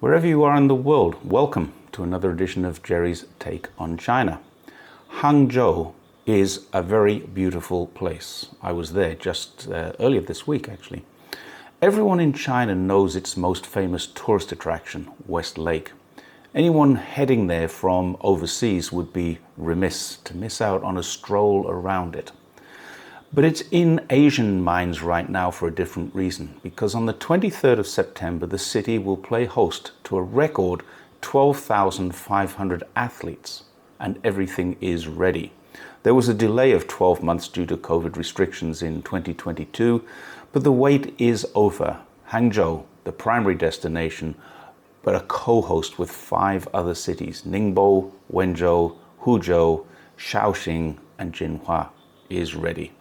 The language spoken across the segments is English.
Wherever you are in the world, welcome to another edition of Jerry's Take on China. Hangzhou is a very beautiful place. I was there just earlier this week, actually. Everyone in China knows its most famous tourist attraction, West Lake. Anyone heading there from overseas would be remiss to miss out on a stroll around it. But it's in Asian minds right now for a different reason, because on the 23rd of September, the city will play host to a record 12,500 athletes, and everything is ready. There was a delay of 12 months due to COVID restrictions in 2022, but the wait is over. Hangzhou, the primary destination, but a co-host with 5 other cities, Ningbo, Wenzhou, Huzhou, Shaoxing, and Jinhua, is ready.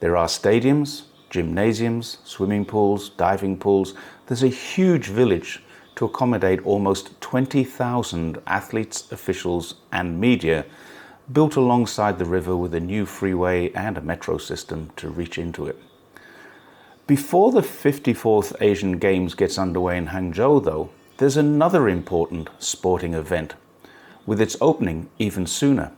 There are stadiums, gymnasiums, swimming pools, diving pools. There's a huge village to accommodate almost 20,000 athletes, officials, and media, built alongside the river with a new freeway and a metro system to reach into it. Before the 54th Asian Games gets underway in Hangzhou, though, there's another important sporting event, with its opening even sooner,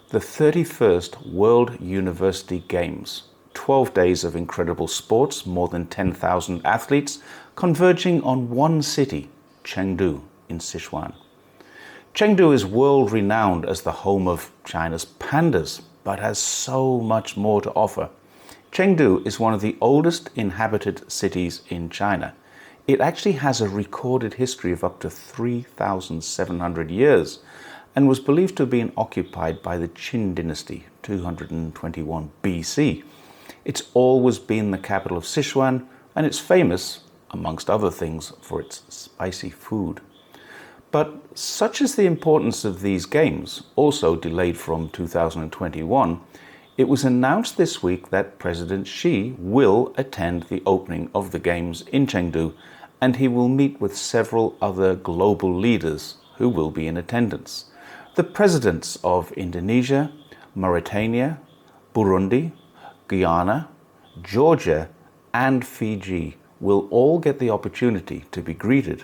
the 31st World University Games. 12 days of incredible sports, more than 10,000 athletes, converging on one city, Chengdu in Sichuan. Chengdu is world-renowned as the home of China's pandas, but has so much more to offer. Chengdu is one of the oldest inhabited cities in China. It actually has a recorded history of up to 3,700 years and was believed to have been occupied by the Qin dynasty, 221 BC. It's always been the capital of Sichuan, and it's famous, amongst other things, for its spicy food. But such is the importance of these games, also delayed from 2021, it was announced this week that President Xi will attend the opening of the Games in Chengdu, and he will meet with several other global leaders who will be in attendance. The presidents of Indonesia, Mauritania, Burundi, Guyana, Georgia, and Fiji will all get the opportunity to be greeted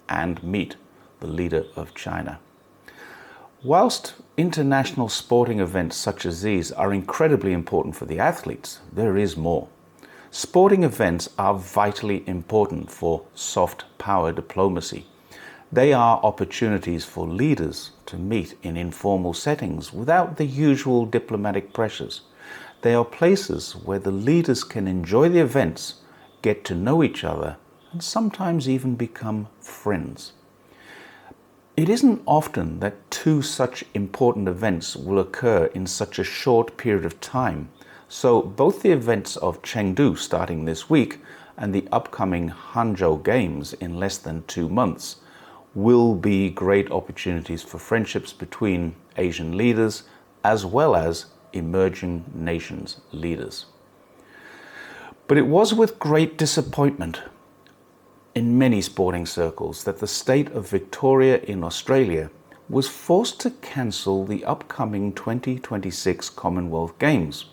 and meet the leader of China. Whilst international sporting events such as these are incredibly important for the athletes, there is more. Sporting events are vitally important for soft power diplomacy. They are opportunities for leaders to meet in informal settings without the usual diplomatic pressures. They are places where the leaders can enjoy the events, get to know each other, and sometimes even become friends. It isn't often that 2 such important events will occur in such a short period of time, so both the events of Chengdu starting this week and the upcoming Hangzhou Games in less than 2 months will be great opportunities for friendships between Asian leaders as well as emerging nations leaders. But it was with great disappointment in many sporting circles that the state of Victoria in Australia was forced to cancel the upcoming 2026 Commonwealth Games.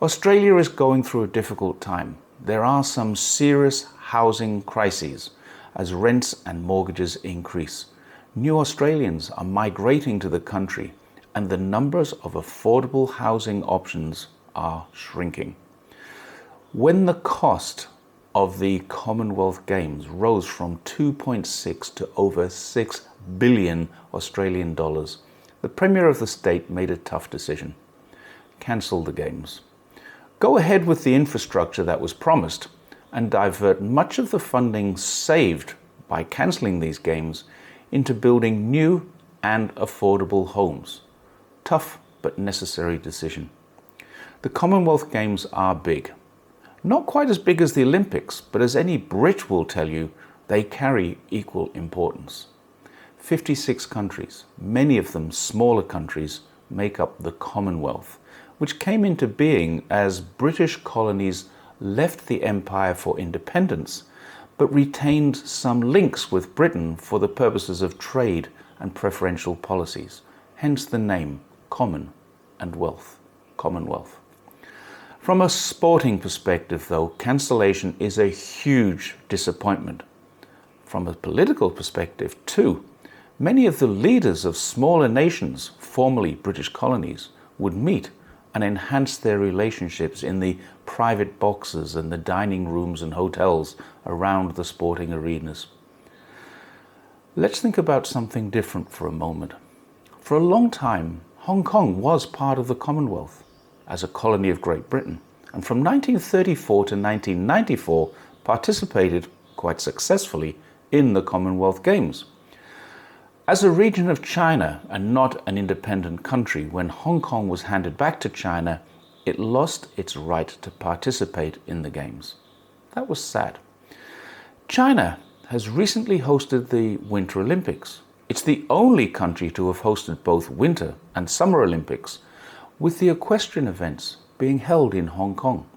Australia is going through a difficult time. There are some serious housing crises as rents and mortgages increase. New Australians are migrating to the country, and the numbers of affordable housing options are shrinking. When the cost of the Commonwealth Games rose from 2.6 to over 6 billion Australian dollars, the Premier of the state made a tough decision. Cancel the Games. Go ahead with the infrastructure that was promised and divert much of the funding saved by cancelling these Games into building new and affordable homes. Tough but necessary decision. The Commonwealth Games are big. Not quite as big as the Olympics, but as any Brit will tell you, they carry equal importance. 56 countries, many of them smaller countries, make up the Commonwealth, which came into being as British colonies left the empire for independence, but retained some links with Britain for the purposes of trade and preferential policies, hence the name Common and Wealth, Commonwealth. From a sporting perspective, though, cancellation is a huge disappointment. From a political perspective too, many of the leaders of smaller nations, formerly British colonies, would meet and enhance their relationships in the private boxes and the dining rooms and hotels around the sporting arenas. Let's think about something different for a moment. For a long time, Hong Kong was part of the Commonwealth as a colony of Great Britain, and from 1934 to 1994 participated quite successfully in the Commonwealth Games. As a region of China and not an independent country, when Hong Kong was handed back to China, it lost its right to participate in the Games. That was sad. China has recently hosted the Winter Olympics. It's the only country to have hosted both Winter and Summer Olympics, with the equestrian events being held in Hong Kong.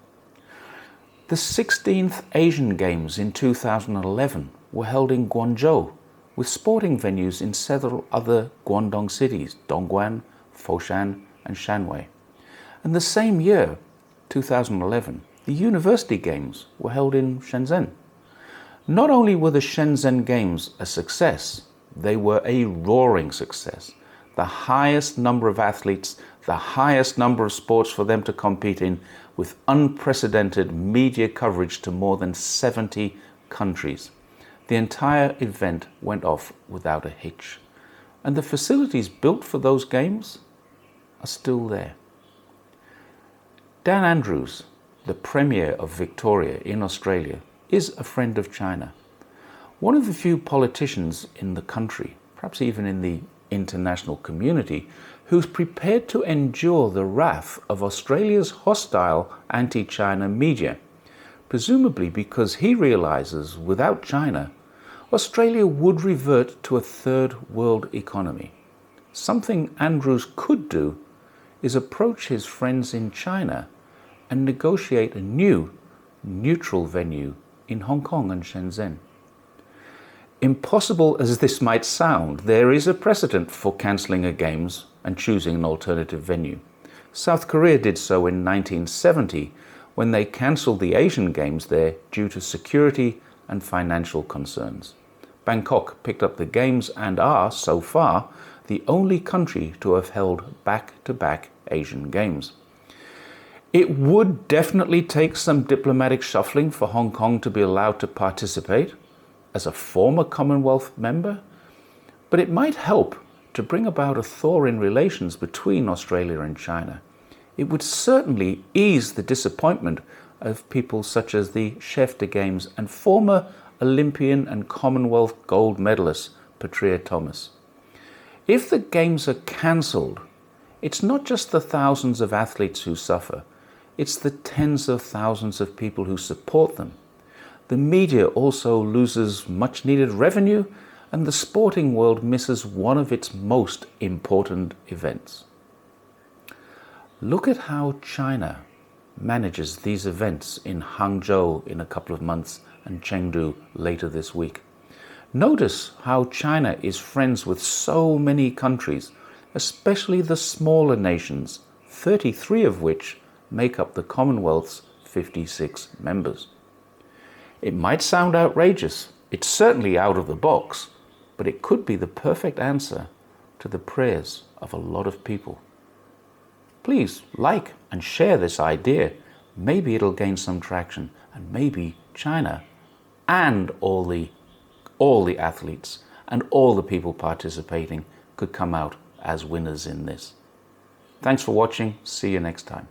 The 16th Asian Games in 2011 were held in Guangzhou, with sporting venues in several other Guangdong cities, Dongguan, Foshan and Shanwei. And the same year, 2011, the University Games were held in Shenzhen. Not only were the Shenzhen Games a success, they were a roaring success. The highest number of athletes, the highest number of sports for them to compete in, with unprecedented media coverage to more than 70 countries. The entire event went off without a hitch. And the facilities built for those games are still there. Dan Andrews, the Premier of Victoria in Australia, is a friend of China. One of the few politicians in the country, perhaps even in the international community, who's prepared to endure the wrath of Australia's hostile anti-China media, presumably because he realizes without China, Australia would revert to a third world economy. Something Andrews could do is approach his friends in China and negotiate a new, neutral venue in Hong Kong and Shenzhen. Impossible as this might sound, there is a precedent for cancelling a Games and choosing an alternative venue. South Korea did so in 1970 when they cancelled the Asian Games there due to security and financial concerns. Bangkok picked up the Games and are, so far, the only country to have held back-to-back Asian Games. It would definitely take some diplomatic shuffling for Hong Kong to be allowed to participate as a former Commonwealth member, but it might help to bring about a thaw in relations between Australia and China. It would certainly ease the disappointment of people such as the chef de games and former Olympian and Commonwealth gold medalist Petria Thomas. If the Games are cancelled, it's not just the thousands of athletes who suffer, it's the tens of thousands of people who support them. The media also loses much needed revenue, and the sporting world misses one of its most important events. Look at how China manages these events in Hangzhou in a couple of months and Chengdu later this week. Notice how China is friends with so many countries, especially the smaller nations, 33 of which make up the Commonwealth's 56 members. It might sound outrageous, it's certainly out of the box, but it could be the perfect answer to the prayers of a lot of people. Please like and share this idea. Maybe it'll gain some traction, and maybe China and all the athletes and all the people participating could come out as winners in this. Thanks for watching. See you next time.